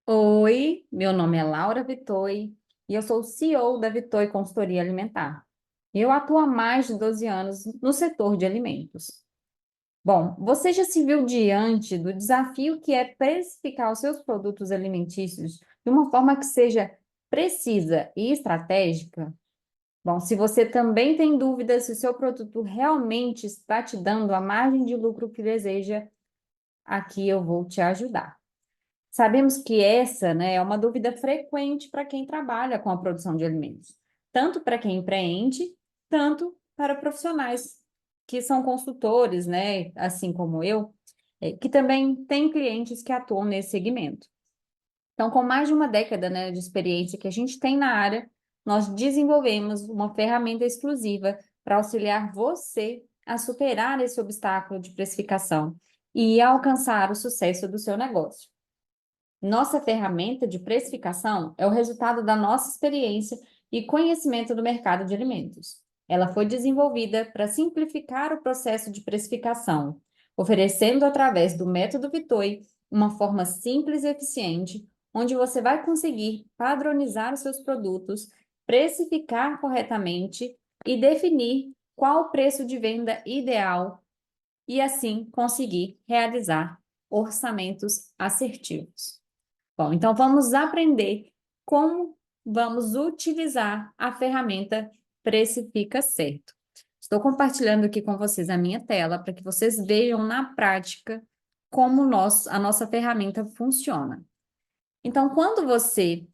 Oi, meu nome é Laura Vitoi e eu sou CEO da Vitoi Consultoria Alimentar. Eu atuo há mais de 12 anos no setor de alimentos. Bom, você já se viu diante do desafio que é precificar os seus produtos alimentícios de uma forma que seja precisa e estratégica? Bom, se você também tem dúvidas se o seu produto realmente está te dando a margem de lucro que deseja, aqui eu vou te ajudar. Sabemos que essa, né, é uma dúvida frequente para quem trabalha com a produção de alimentos, tanto para quem empreende, tanto para profissionais que são consultores, né, assim como eu, que também têm clientes que atuam nesse segmento. Então, com mais de uma década, né, de experiência que a gente tem na área, nós desenvolvemos uma ferramenta exclusiva para auxiliar você a superar esse obstáculo de precificação e alcançar o sucesso do seu negócio. Nossa ferramenta de precificação é o resultado da nossa experiência e conhecimento do mercado de alimentos. Ela foi desenvolvida para simplificar o processo de precificação, oferecendo através do método Vitoi uma forma simples e eficiente, onde você vai conseguir padronizar os seus produtos, precificar corretamente e definir qual o preço de venda ideal e assim conseguir realizar orçamentos assertivos. Bom, então vamos aprender como vamos utilizar a ferramenta Precifica Certo. Estou compartilhando aqui com vocês a minha tela para que vocês vejam na prática como a nossa ferramenta funciona. Então, quando você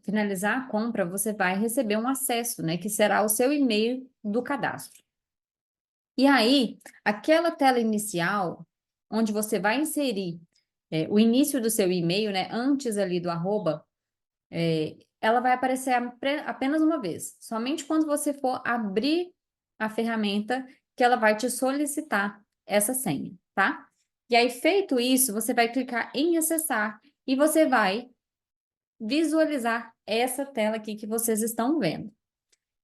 finalizar a compra, você vai receber um acesso, né, que será o seu e-mail do cadastro. E aí, aquela tela inicial, onde você vai inserir o início do seu e-mail, né, antes ali do arroba, ela vai aparecer apenas uma vez, somente quando você for abrir a ferramenta que ela vai te solicitar essa senha, tá? E aí, feito isso, você vai clicar em acessar e você vai visualizar essa tela aqui que vocês estão vendo.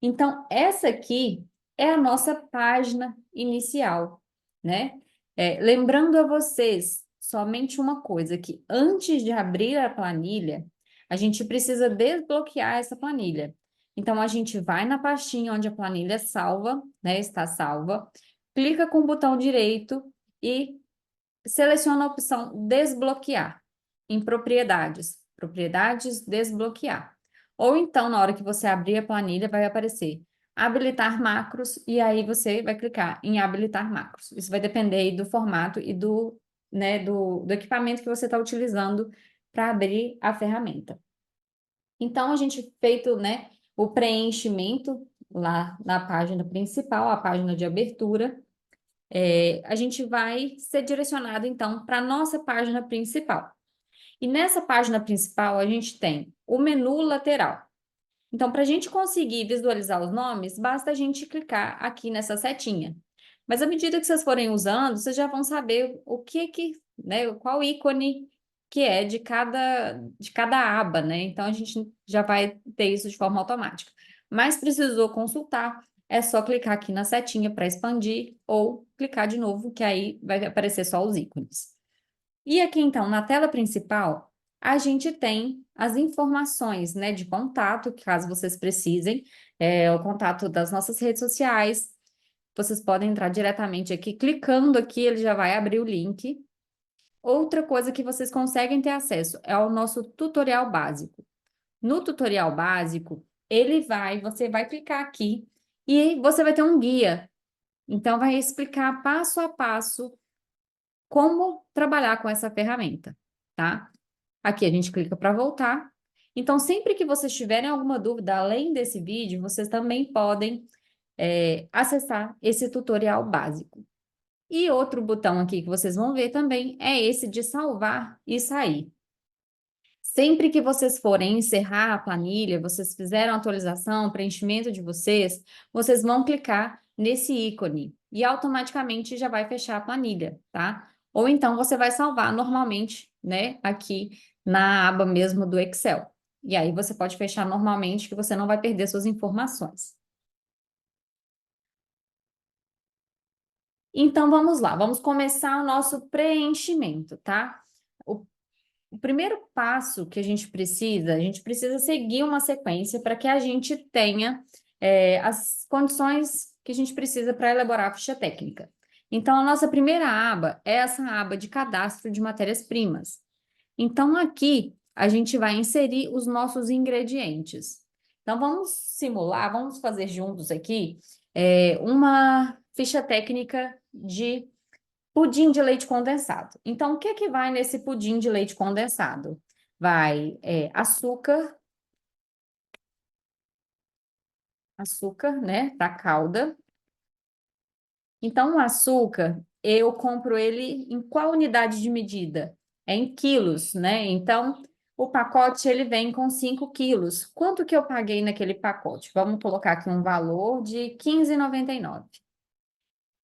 Então, essa aqui é a nossa página inicial, né? Lembrando a vocês somente uma coisa, que antes de abrir a planilha, a gente precisa desbloquear essa planilha. Então, a gente vai na pastinha onde a planilha é salva, né? Está salva, clica com o botão direito e seleciona a opção desbloquear em propriedades. Propriedades, desbloquear. Ou então, na hora que você abrir a planilha, vai aparecer habilitar macros, e aí você vai clicar em habilitar macros. Isso vai depender aí do formato e do equipamento que você está utilizando para abrir a ferramenta. Então, a gente feito, né, o preenchimento lá na página principal, a página de abertura, a gente vai ser direcionado, então, para a nossa página principal. E nessa página principal, a gente tem o menu lateral. Então, para a gente conseguir visualizar os nomes, basta a gente clicar aqui nessa setinha. Mas à medida que vocês forem usando, vocês já vão saber né, qual ícone que é de cada aba, né? Então, a gente já vai ter isso de forma automática. Mas precisou consultar, é só clicar aqui na setinha para expandir ou clicar de novo, que aí vai aparecer só os ícones. E aqui, então, na tela principal, a gente tem as informações, né, de contato, caso vocês precisem, o contato das nossas redes sociais. Vocês podem entrar diretamente aqui, clicando aqui, ele já vai abrir o link. Outra coisa que vocês conseguem ter acesso é ao nosso tutorial básico. No tutorial básico, você vai clicar aqui e você vai ter um guia. Então, vai explicar passo a passo como trabalhar com essa ferramenta, tá? Aqui a gente clica para voltar. Então, sempre que vocês tiverem alguma dúvida, além desse vídeo, vocês também podem acessar esse tutorial básico. E outro botão aqui que vocês vão ver também é esse de salvar e sair. Sempre que vocês forem encerrar a planilha, vocês fizeram a atualização, preenchimento de vocês vão clicar nesse ícone e automaticamente já vai fechar a planilha, tá? Ou então você vai salvar normalmente, né, aqui na aba mesmo do Excel. E aí você pode fechar normalmente que você não vai perder suas informações. Então vamos lá, vamos começar o nosso preenchimento, tá? o primeiro passo que a gente precisa seguir uma sequência para que a gente tenha as condições que a gente precisa para elaborar a ficha técnica. Então, a nossa primeira aba é essa aba de cadastro de matérias-primas. Então, aqui a gente vai inserir os nossos ingredientes. Então, vamos simular, vamos fazer juntos aqui uma ficha técnica de pudim de leite condensado. Então, o que que vai nesse pudim de leite condensado? Vai açúcar, né, para calda. Então, o açúcar, eu compro ele em qual unidade de medida? É em quilos, né? Então, o pacote, ele vem com 5 quilos. Quanto que eu paguei naquele pacote? Vamos colocar aqui um valor de R$ 15,99.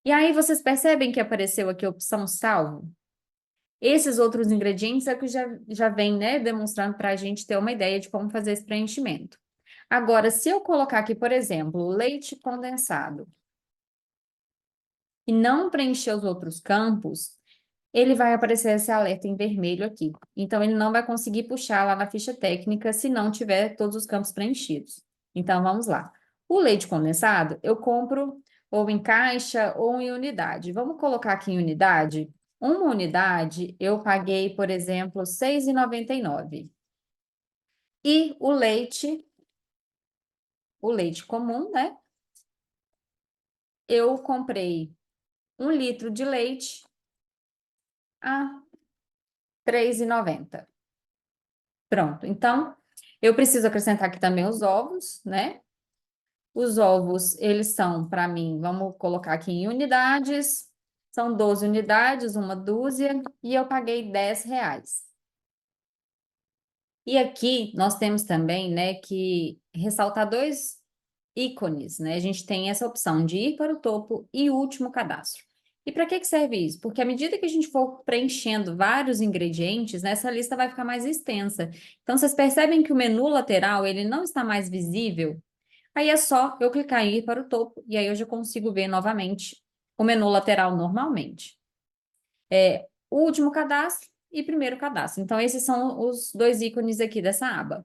E aí, vocês percebem que apareceu aqui a opção salvo? Esses outros ingredientes é que já vem, né, demonstrando para a gente ter uma ideia de como fazer esse preenchimento. Agora, se eu colocar aqui, por exemplo, leite condensado, e não preencher os outros campos, ele vai aparecer esse alerta em vermelho aqui. Então, ele não vai conseguir puxar lá na ficha técnica se não tiver todos os campos preenchidos. Então, vamos lá. O leite condensado, eu compro ou em caixa ou em unidade. Vamos colocar aqui em unidade? Uma unidade, eu paguei, por exemplo, R$ 6,99. E o leite comum, né? Eu comprei 1 litro de leite a R$ 3,90. Pronto. Então, eu preciso acrescentar aqui também os ovos, né? Os ovos, eles são, para mim, vamos colocar aqui em unidades, são 12 unidades, uma dúzia, e eu paguei R$ 10. E aqui nós temos também, né, que ressaltar dois ícones, né? A gente tem essa opção de ir para o topo e último cadastro. E para que que serve isso? Porque à medida que a gente for preenchendo vários ingredientes, né, essa lista vai ficar mais extensa. Então, vocês percebem que o menu lateral, ele não está mais visível? Aí é só eu clicar em ir para o topo e aí eu já consigo ver novamente o menu lateral normalmente. O último cadastro e primeiro cadastro. Então, esses são os dois ícones aqui dessa aba.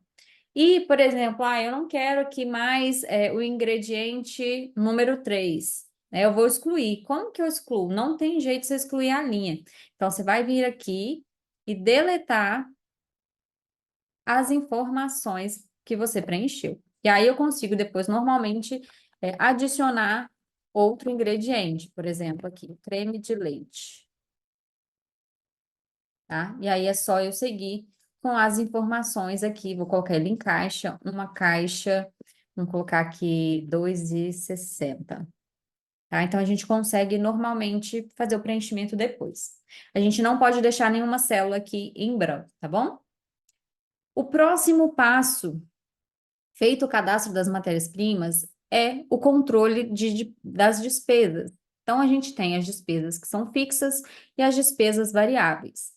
E, por exemplo, eu não quero aqui mais o ingrediente número 3, né? Eu vou excluir. Como que eu excluo? Não tem jeito de você excluir a linha. Então, você vai vir aqui e deletar as informações que você preencheu. E aí eu consigo depois, normalmente, adicionar outro ingrediente. Por exemplo, aqui, creme de leite. Tá? E aí é só eu seguir com as informações aqui. Vou colocar ele em caixa, uma caixa, vamos colocar aqui 2,60. Tá? Então, a gente consegue normalmente fazer o preenchimento depois. A gente não pode deixar nenhuma célula aqui em branco, tá bom? O próximo passo, feito o cadastro das matérias-primas, é o controle das despesas. Então, a gente tem as despesas que são fixas e as despesas variáveis.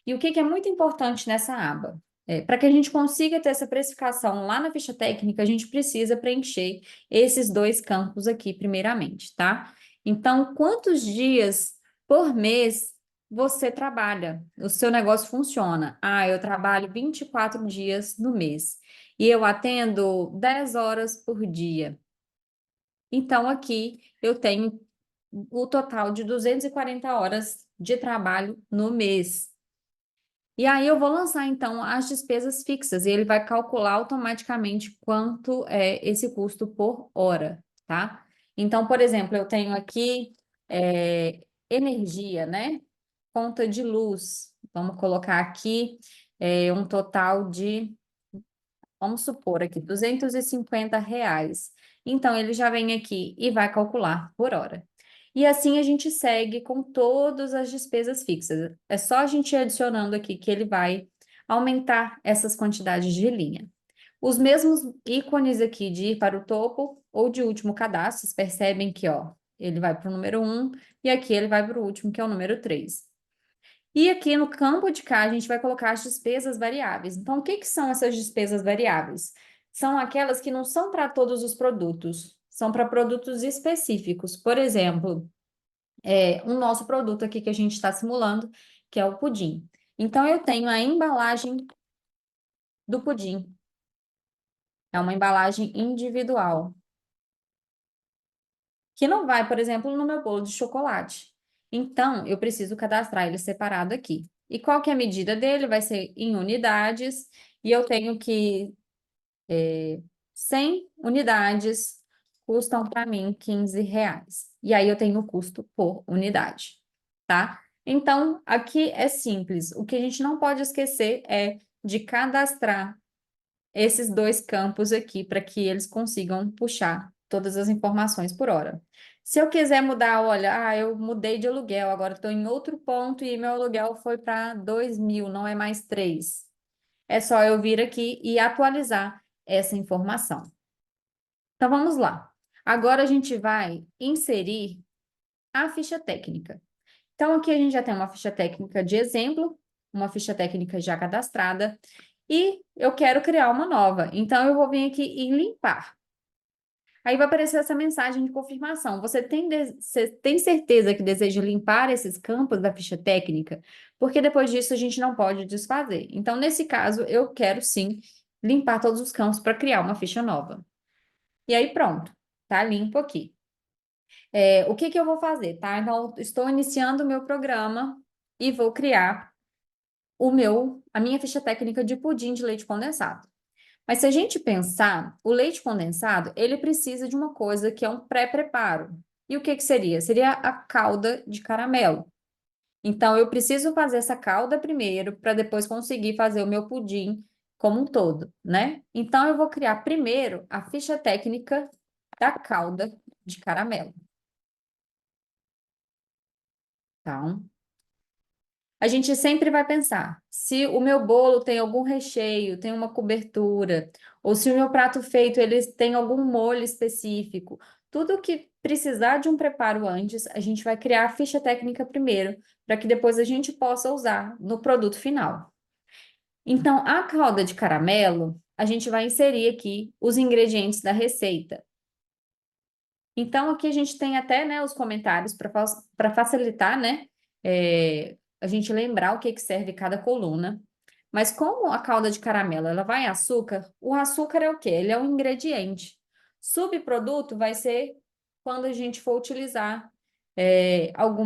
E o que é muito importante nessa aba? Para que a gente consiga ter essa precificação lá na ficha técnica, a gente precisa preencher esses dois campos aqui, primeiramente, tá? Então, quantos dias por mês você trabalha? O seu negócio funciona? Eu trabalho 24 dias no mês e eu atendo 10 horas por dia. Então, aqui eu tenho o total de 240 horas de trabalho no mês. E aí eu vou lançar, então, as despesas fixas, e ele vai calcular automaticamente quanto é esse custo por hora, tá? Então, por exemplo, eu tenho aqui energia, né? Conta de luz. Vamos colocar aqui um total de, vamos supor aqui, R$ 250. Então, ele já vem aqui e vai calcular por hora. E assim a gente segue com todas as despesas fixas. É só a gente ir adicionando aqui que ele vai aumentar essas quantidades de linha. Os mesmos ícones aqui de ir para o topo ou de último cadastro, vocês percebem que, ó, ele vai para o número 1 e aqui ele vai para o último, que é o número 3. E aqui no campo de cá, a gente vai colocar as despesas variáveis. Então, o que que são essas despesas variáveis? São aquelas que não são para todos os produtos, são para produtos específicos. Por exemplo, o nosso produto aqui que a gente está simulando, que é o pudim. Então, eu tenho a embalagem do pudim. É uma embalagem individual, que não vai, por exemplo, no meu bolo de chocolate. Então, eu preciso cadastrar ele separado aqui. E qual que é a medida dele? Vai ser em unidades, e eu tenho que 100 unidades custam para mim R$ 15. E aí eu tenho o custo por unidade, tá? Então, aqui é simples. O que a gente não pode esquecer é de cadastrar esses dois campos aqui para que eles consigam puxar todas as informações por hora. Se eu quiser mudar, olha, eu mudei de aluguel, agora estou em outro ponto e meu aluguel foi para 2.000, não é mais 3. É só eu vir aqui e atualizar essa informação. Então vamos lá. Agora a gente vai inserir a ficha técnica. Então aqui a gente já tem uma ficha técnica de exemplo, uma ficha técnica já cadastrada, e eu quero criar uma nova. Então eu vou vir aqui em limpar. Aí vai aparecer essa mensagem de confirmação. Você tem certeza que deseja limpar esses campos da ficha técnica? Porque depois disso a gente não pode desfazer. Então, nesse caso, eu quero sim limpar todos os campos para criar uma ficha nova. E aí, pronto, tá limpo aqui. O que que eu vou fazer, tá? Então, estou iniciando o meu programa e vou criar a minha ficha técnica de pudim de leite condensado. Mas se a gente pensar, o leite condensado, ele precisa de uma coisa que é um pré-preparo. E o que que seria? Seria a calda de caramelo. Então, eu preciso fazer essa calda primeiro para depois conseguir fazer o meu pudim como um todo, né? Então, eu vou criar primeiro a ficha técnica da calda de caramelo. Então, a gente sempre vai pensar, se o meu bolo tem algum recheio, tem uma cobertura, ou se o meu prato feito ele tem algum molho específico, tudo que precisar de um preparo antes, a gente vai criar a ficha técnica primeiro, para que depois a gente possa usar no produto final. Então, a calda de caramelo, a gente vai inserir aqui os ingredientes da receita. Então, aqui a gente tem até, né, os comentários para facilitar, né, a gente lembrar o que que serve cada coluna. Mas como a calda de caramelo, ela vai em açúcar, o açúcar é o quê? Ele é um ingrediente. Subproduto vai ser quando a gente for utilizar algum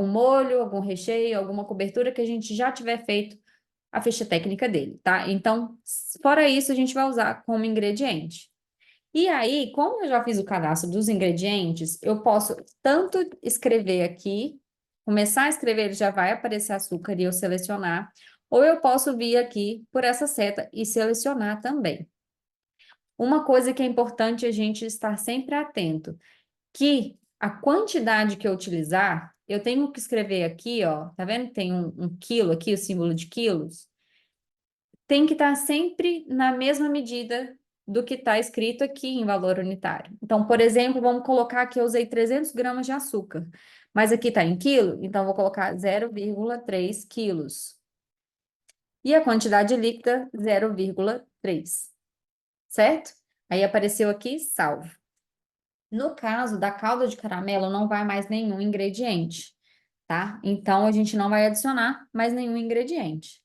molho, algum recheio, alguma cobertura que a gente já tiver feito a ficha técnica dele, tá? Então, fora isso, a gente vai usar como ingrediente. E aí, como eu já fiz o cadastro dos ingredientes, eu posso tanto escrever aqui, começar a escrever, ele já vai aparecer açúcar e eu selecionar, ou eu posso vir aqui por essa seta e selecionar também. Uma coisa que é importante a gente estar sempre atento, que a quantidade que eu utilizar, eu tenho que escrever aqui, ó, tá vendo? Tem um quilo aqui, o símbolo de quilos tem que estar sempre na mesma medida do que está escrito aqui em valor unitário. Então, por exemplo, vamos colocar que eu usei 300 gramas de açúcar, mas aqui está em quilo, então vou colocar 0,3 quilos. E a quantidade líquida, 0,3, certo? Aí apareceu aqui, salvo. No caso da calda de caramelo, não vai mais nenhum ingrediente, tá? Então, a gente não vai adicionar mais nenhum ingrediente.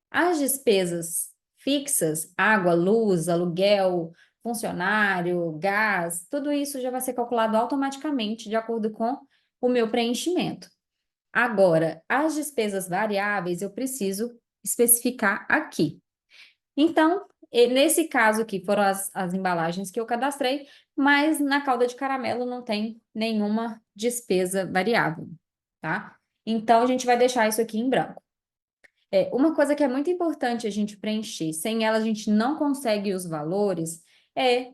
As despesas fixas, água, luz, aluguel, funcionário, gás, tudo isso já vai ser calculado automaticamente de acordo com o meu preenchimento. Agora, as despesas variáveis eu preciso especificar aqui. Então, nesse caso aqui foram as embalagens que eu cadastrei, mas na calda de caramelo não tem nenhuma despesa variável, tá? Então, a gente vai deixar isso aqui em branco. Uma coisa que é muito importante a gente preencher, sem ela a gente não consegue os valores, é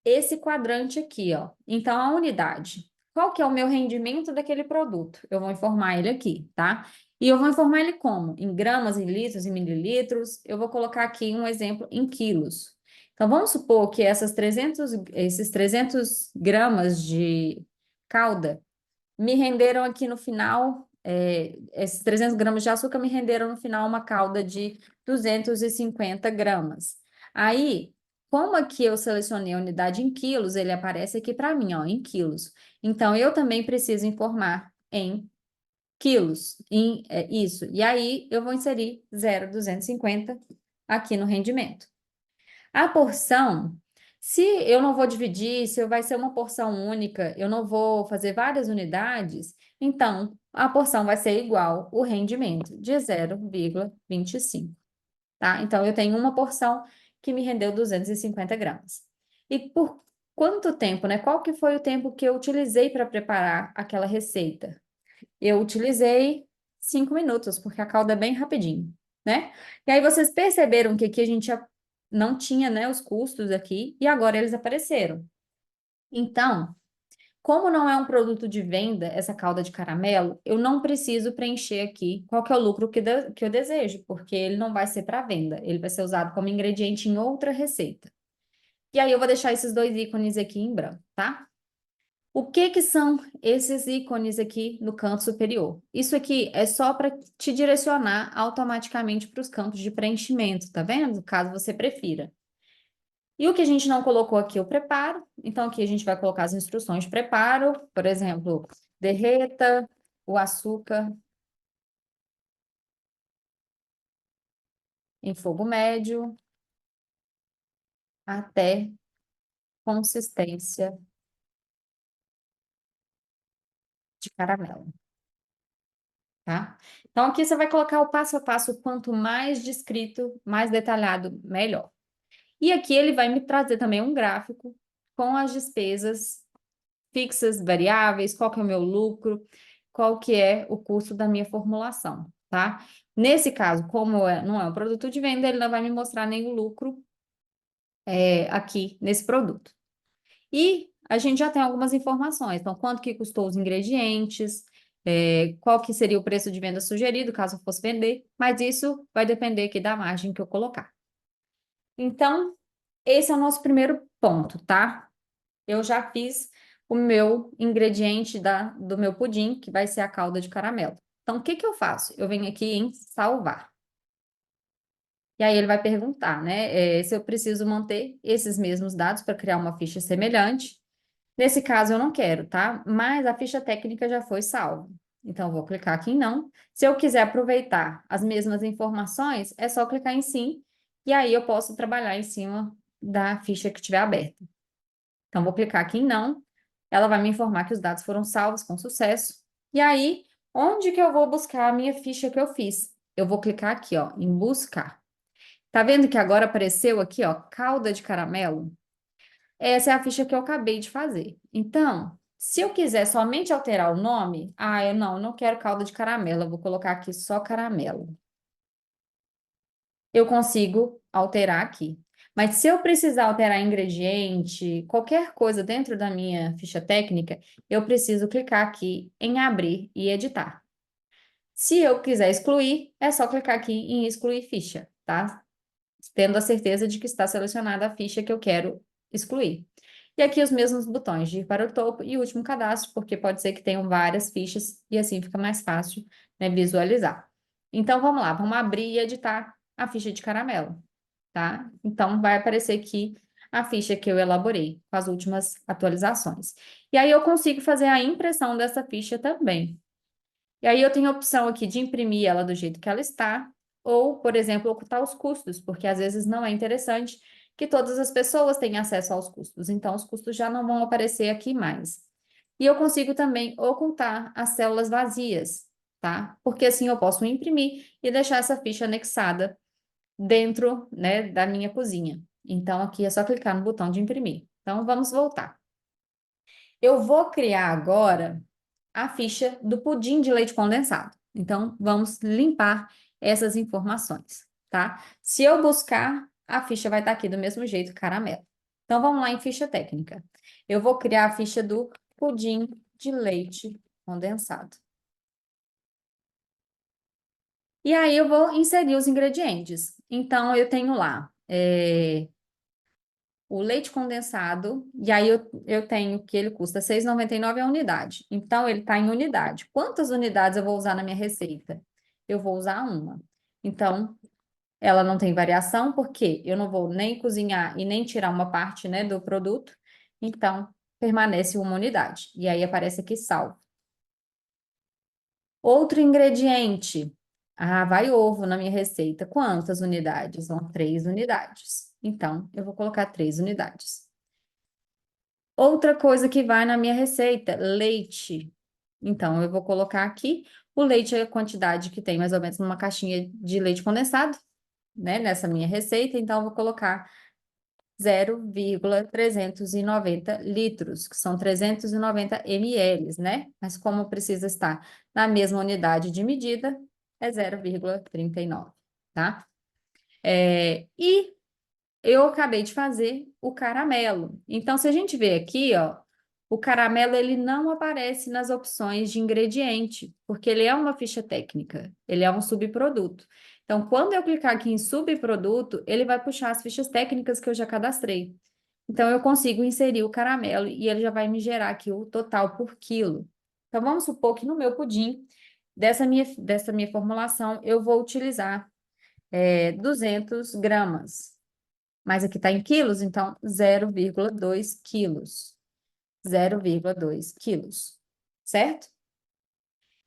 esse quadrante aqui, ó. Então, a unidade. Qual que é o meu rendimento daquele produto? Eu vou informar ele aqui, tá? E eu vou informar ele como? Em gramas, em litros, em mililitros. Eu vou colocar aqui um exemplo em quilos. Então, vamos supor que esses 300 gramas de calda me renderam aqui no final, esses 300 gramas de açúcar me renderam no final uma calda de 250 gramas. Aí, como aqui eu selecionei a unidade em quilos, ele aparece aqui para mim, ó, em quilos. Então, eu também preciso informar em quilos. Isso. E aí, eu vou inserir 0,250 aqui no rendimento. A porção, se eu não vou dividir, se vai ser uma porção única, eu não vou fazer várias unidades, então a porção vai ser igual o rendimento de 0,25, tá? Então eu tenho uma porção que me rendeu 250 gramas. E por quanto tempo, né? Qual que foi o tempo que eu utilizei para preparar aquela receita? Eu utilizei 5 minutos, porque a calda é bem rapidinho, né? E aí vocês perceberam que aqui a gente não tinha, né, os custos aqui, e agora eles apareceram. Então, como não é um produto de venda, essa calda de caramelo, eu não preciso preencher aqui qual que é o lucro que eu desejo, porque ele não vai ser para venda, ele vai ser usado como ingrediente em outra receita. E aí eu vou deixar esses dois ícones aqui em branco, tá? O que que são esses ícones aqui no canto superior? Isso aqui é só para te direcionar automaticamente para os campos de preenchimento, tá vendo? Caso você prefira. E o que a gente não colocou aqui, eu preparo. Então, aqui a gente vai colocar as instruções de preparo, por exemplo, derreta o açúcar em fogo médio até consistência de caramelo, tá? Então, aqui você vai colocar o passo a passo, quanto mais descrito, mais detalhado, melhor. E aqui ele vai me trazer também um gráfico com as despesas fixas, variáveis, qual que é o meu lucro, qual que é o custo da minha formulação, tá? Nesse caso, como não é um produto de venda, ele não vai me mostrar nenhum lucro aqui nesse produto. E a gente já tem algumas informações, então quanto que custou os ingredientes, qual que seria o preço de venda sugerido, caso eu fosse vender, mas isso vai depender aqui da margem que eu colocar. Então, esse é o nosso primeiro ponto, tá? Eu já fiz o meu ingrediente do meu pudim, que vai ser a calda de caramelo. Então, o que que eu faço? Eu venho aqui em salvar. E aí ele vai perguntar, né, se eu preciso manter esses mesmos dados para criar uma ficha semelhante. Nesse caso, eu não quero, tá? Mas a ficha técnica já foi salva. Então, eu vou clicar aqui em não. Se eu quiser aproveitar as mesmas informações, é só clicar em sim. E aí eu posso trabalhar em cima da ficha que estiver aberta. Então, vou clicar aqui em não. Ela vai me informar que os dados foram salvos com sucesso. E aí, onde que eu vou buscar a minha ficha que eu fiz? Eu vou clicar aqui, ó, em buscar. Tá vendo que agora apareceu aqui, ó, calda de caramelo? Essa é a ficha que eu acabei de fazer. Então, se eu quiser somente alterar o nome, eu não quero calda de caramelo, eu vou colocar aqui só caramelo. Eu consigo alterar aqui. Mas se eu precisar alterar ingrediente, qualquer coisa dentro da minha ficha técnica, eu preciso clicar aqui em abrir e editar. Se eu quiser excluir, é só clicar aqui em excluir ficha, tá? Tendo a certeza de que está selecionada a ficha que eu quero excluir. E aqui os mesmos botões de ir para o topo e último cadastro, porque pode ser que tenham várias fichas e assim fica mais fácil, né, visualizar. Então vamos lá, vamos abrir e editar a ficha de caramelo, tá? Então vai aparecer aqui a ficha que eu elaborei com as últimas atualizações. E aí eu consigo fazer a impressão dessa ficha também. E aí eu tenho a opção aqui de imprimir ela do jeito que ela está, ou, por exemplo, ocultar os custos, porque às vezes não é interessante que todas as pessoas tenham acesso aos custos, então os custos já não vão aparecer aqui mais. E eu consigo também ocultar as células vazias, tá? Porque assim eu posso imprimir e deixar essa ficha anexada dentro, né, da minha cozinha. Então aqui é só clicar no botão de imprimir. Então vamos voltar. Eu vou criar agora a ficha do pudim de leite condensado. Então, vamos limpar essas informações, tá? Se eu buscar, a ficha vai estar aqui do mesmo jeito, caramelo. Então, vamos lá em ficha técnica. Eu vou criar a ficha do pudim de leite condensado. E aí, eu vou inserir os ingredientes. Então, eu tenho lá o leite condensado, e aí eu tenho que ele custa R$ 6,99 a unidade. Então, ele está em unidade. Quantas unidades eu vou usar na minha receita? Eu vou usar uma. Então, ela não tem variação, porque eu não vou nem cozinhar e nem tirar uma parte, né, do produto. Então, permanece uma unidade. E aí aparece aqui salvo. Outro ingrediente. Ah, vai ovo na minha receita. Quantas unidades? Vão 3 unidades. Então, eu vou colocar 3 unidades. Outra coisa que vai na minha receita, leite. Então, eu vou colocar aqui, o leite é a quantidade que tem mais ou menos numa caixinha de leite condensado, né, nessa minha receita. Então, eu vou colocar 0,390 litros, que são 390 ml, né? Mas como precisa estar na mesma unidade de medida, é 0,39, tá? E eu acabei de fazer o caramelo. Então, se a gente vê aqui, ó, o caramelo ele não aparece nas opções de ingrediente, porque ele é uma ficha técnica, ele é um subproduto. Então, quando eu clicar aqui em subproduto, ele vai puxar as fichas técnicas que eu já cadastrei. Então, eu consigo inserir o caramelo e ele já vai me gerar aqui o total por quilo. Então, vamos supor que no meu pudim, dessa minha formulação, eu vou utilizar 200 gramas. Mas aqui está em quilos, então 0,2 quilos. 0,2 quilos, certo?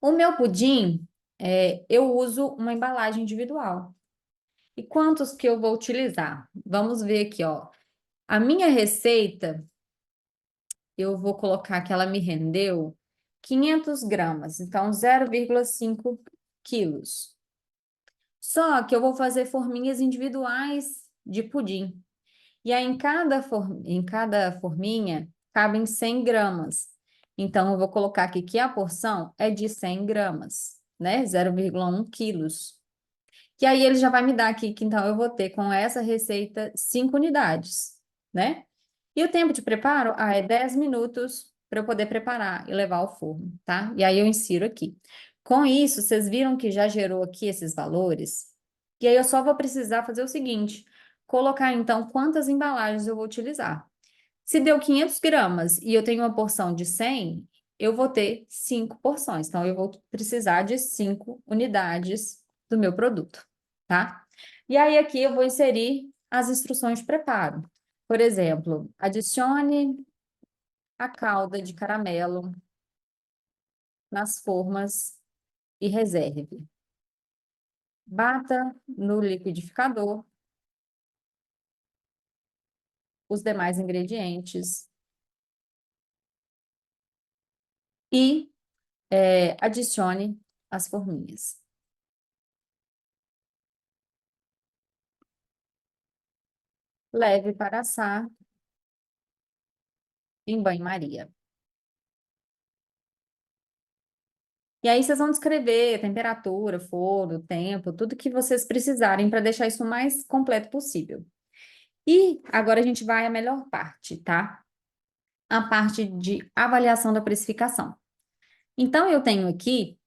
O meu pudim, eu uso uma embalagem individual. E quantos que eu vou utilizar? Vamos ver aqui, ó. A minha receita, eu vou colocar que ela me rendeu 500 gramas, então 0,5 quilos. Só que eu vou fazer forminhas individuais de pudim. E aí, em cada forminha, cabem 100 gramas. Então, eu vou colocar aqui que a porção é de 100 gramas, né? 0,1 quilos. E aí, ele já vai me dar aqui que, então, eu vou ter com essa receita 5 unidades, né? E o tempo de preparo, é 10 minutos para eu poder preparar e levar ao forno, tá? E aí, eu insiro aqui. Com isso, vocês viram que já gerou aqui esses valores? E aí, eu só vou precisar fazer o seguinte: colocar, então, quantas embalagens eu vou utilizar. Se deu 500 gramas e eu tenho uma porção de 100, eu vou ter 5 porções. Então, eu vou precisar de 5 unidades do meu produto, tá? E aí, aqui eu vou inserir as instruções de preparo. Por exemplo, adicione a calda de caramelo nas formas e reserve. Bata no liquidificador os demais ingredientes e adicione as forminhas. Leve para assar em banho-maria. E aí vocês vão descrever a temperatura, forno, tempo, tudo que vocês precisarem para deixar isso o mais completo possível. E agora a gente vai à melhor parte, tá? A parte de avaliação da precificação. Então, eu tenho aqui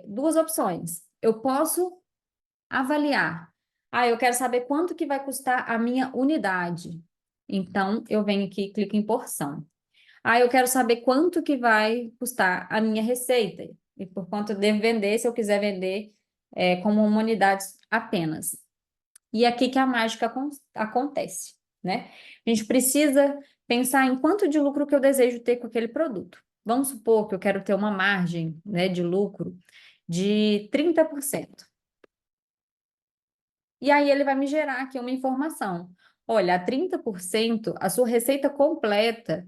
duas opções. Eu posso avaliar. Ah, eu quero saber quanto que vai custar a minha unidade. Então, eu venho aqui e clico em porção. Ah, eu quero saber quanto que vai custar a minha receita. E por quanto eu devo vender, se eu quiser vender como uma unidade apenas. E aqui que a mágica acontece, né? A gente precisa pensar em quanto de lucro que eu desejo ter com aquele produto. Vamos supor que eu quero ter uma margem, né, de lucro de 30%. E aí ele vai me gerar aqui uma informação. Olha, a 30%, a sua receita completa,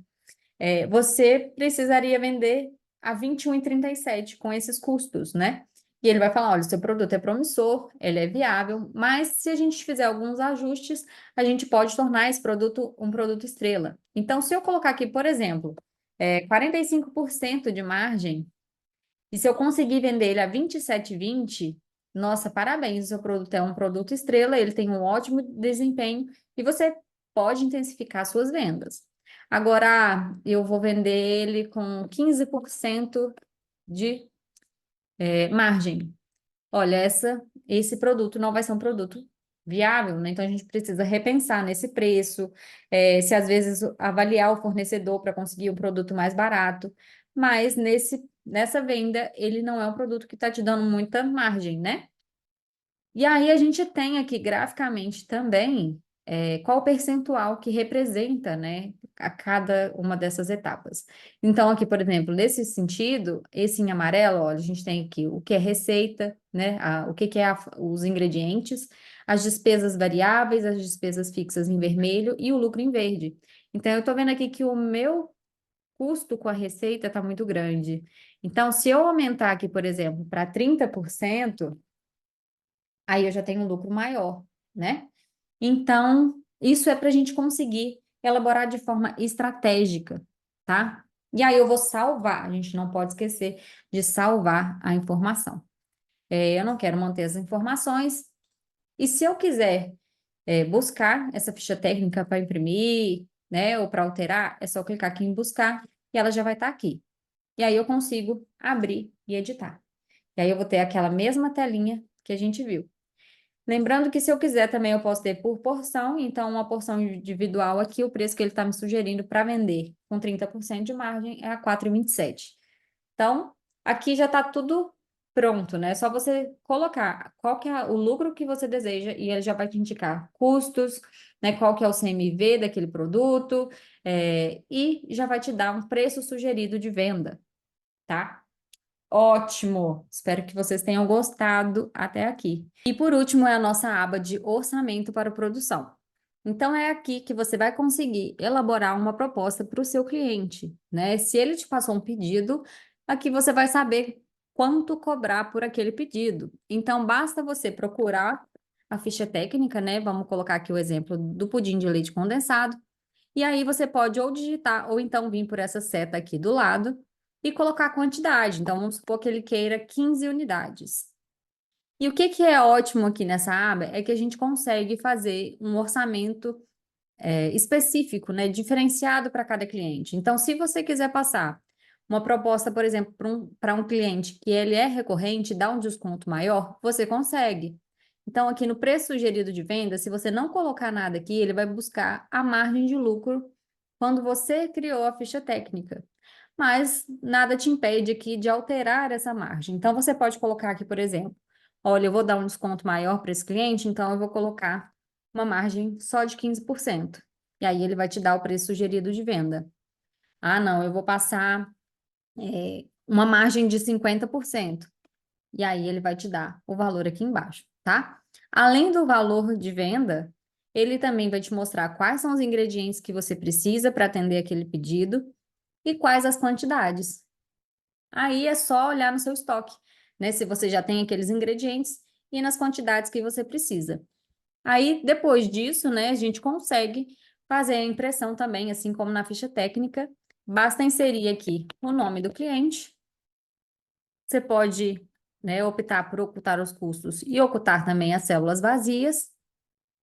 você precisaria vender a 21,37 com esses custos, né? E ele vai falar, olha, seu produto é promissor, ele é viável, mas se a gente fizer alguns ajustes, a gente pode tornar esse produto um produto estrela. Então, se eu colocar aqui, por exemplo, 45% de margem, e se eu conseguir vender ele a 27,20, nossa, parabéns, o seu produto é um produto estrela, ele tem um ótimo desempenho e você pode intensificar suas vendas. Agora, eu vou vender ele com 15% de margem. Olha, esse produto não vai ser um produto viável, né? Então a gente precisa repensar nesse preço, se às vezes avaliar o fornecedor para conseguir um produto mais barato, mas nessa venda ele não é um produto que está te dando muita margem, né? E aí a gente tem aqui graficamente também qual o percentual que representa, né, a cada uma dessas etapas. Então, aqui, por exemplo, nesse sentido, esse em amarelo, olha, a gente tem aqui o que é receita, né, o que que é os ingredientes, as despesas variáveis, as despesas fixas em vermelho e o lucro em verde. Então, eu estou vendo aqui que o meu custo com a receita está muito grande. Então, se eu aumentar aqui, por exemplo, para 30%, aí eu já tenho um lucro maior, né? Então, isso é para a gente conseguir elaborar de forma estratégica, tá? E aí eu vou salvar, a gente não pode esquecer de salvar a informação. Eu não quero manter as informações, e se eu quiser buscar essa ficha técnica para imprimir, né, ou para alterar, é só clicar aqui em buscar e ela já vai estar aqui. E aí eu consigo abrir e editar. E aí eu vou ter aquela mesma telinha que a gente viu. Lembrando que se eu quiser também eu posso ter por porção, então uma porção individual aqui, o preço que ele está me sugerindo para vender com 30% de margem é a 4,27. Então, aqui já está tudo pronto, né? É só você colocar qual que é o lucro que você deseja e ele já vai te indicar custos, né? Qual que é o CMV daquele produto, e já vai te dar um preço sugerido de venda, tá? Ótimo! Espero que vocês tenham gostado até aqui. E por último é a nossa aba de orçamento para produção. Então é aqui que você vai conseguir elaborar uma proposta para o seu cliente, né? Se ele te passou um pedido, aqui você vai saber quanto cobrar por aquele pedido. Então basta você procurar a ficha técnica, né? Vamos colocar aqui o exemplo do pudim de leite condensado. E aí você pode ou digitar ou então vir por essa seta aqui do lado e colocar a quantidade. Então, vamos supor que ele queira 15 unidades. E o que que é ótimo aqui nessa aba é que a gente consegue fazer um orçamento específico, né, diferenciado para cada cliente. Então, se você quiser passar uma proposta, por exemplo, para um cliente que ele é recorrente, dá um desconto maior, você consegue. Então, aqui no preço sugerido de venda, se você não colocar nada aqui, ele vai buscar a margem de lucro quando você criou a ficha técnica. Mas nada te impede aqui de alterar essa margem. Então, você pode colocar aqui, por exemplo, olha, eu vou dar um desconto maior para esse cliente, então eu vou colocar uma margem só de 15%. E aí ele vai te dar o preço sugerido de venda. Ah, não, eu vou passar uma margem de 50%. E aí ele vai te dar o valor aqui embaixo, tá? Além do valor de venda, ele também vai te mostrar quais são os ingredientes que você precisa para atender aquele pedido e quais as quantidades. Aí é só olhar no seu estoque, né? Se você já tem aqueles ingredientes e nas quantidades que você precisa. Aí, depois disso, né, a gente consegue fazer a impressão também, assim como na ficha técnica. Basta inserir aqui o nome do cliente. Você pode, né, optar por ocultar os custos e ocultar também as células vazias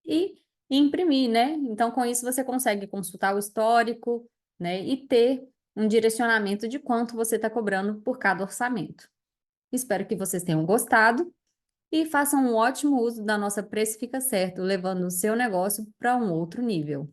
e imprimir, né? Então, com isso, você consegue consultar o histórico, né, e ter um direcionamento de quanto você está cobrando por cada orçamento. Espero que vocês tenham gostado e façam um ótimo uso da nossa Precifica Certo, levando o seu negócio para um outro nível.